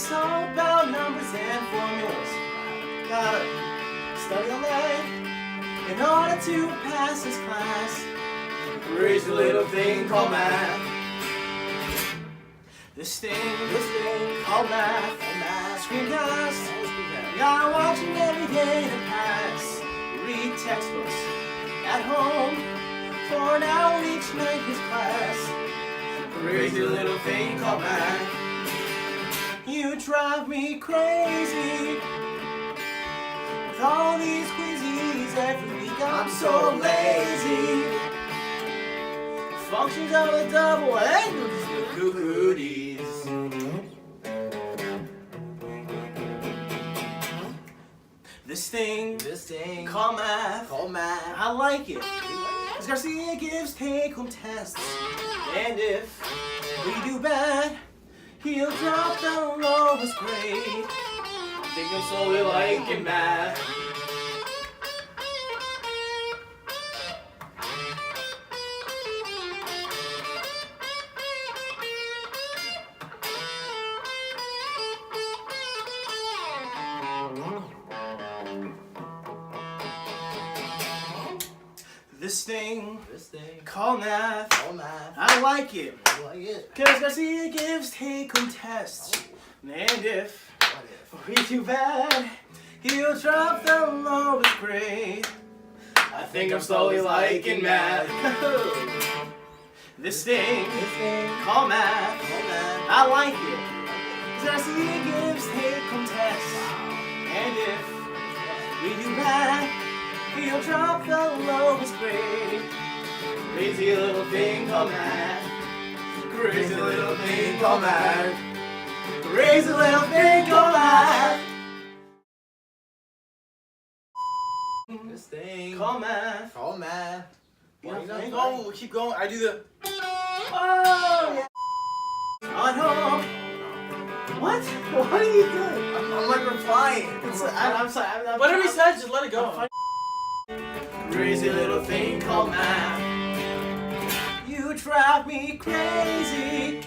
It's all about numbers and formulas. Gotta study all night in order to pass this class. Crazy little thing called math. This thing called math. Screencasts. Gotta watch it every day to pass. Read textbooks at home for an hour each night his class. Crazy little thing called math. You drive me crazy with all these quizzes every week. I'm so lazy. Functions of a double and cooties. This thing called math. I like it. Cause Garcia gives take-home tests. And if we do bad, he'll drop the lowest grade. I think I'm slowly liking math. This thing called math. I like it. Cause Garcia gives take-home tests. And if we do bad, he'll drop the lowest grade. I think I'm slowly liking math. This thing called math. I like it. Cause Garcia gives take-home tests. And if we do bad, he'll drop the lowest grade. Crazy little thing called math. Crazy little thing called math. Crazy little thing called math. This thing called math. Oh, keep going. I do the. Oh, yeah. On home. What? What are you doing? I'm like replying. I'm sorry. Whatever he said, just let it go. Crazy little thing called math. You drive me crazy.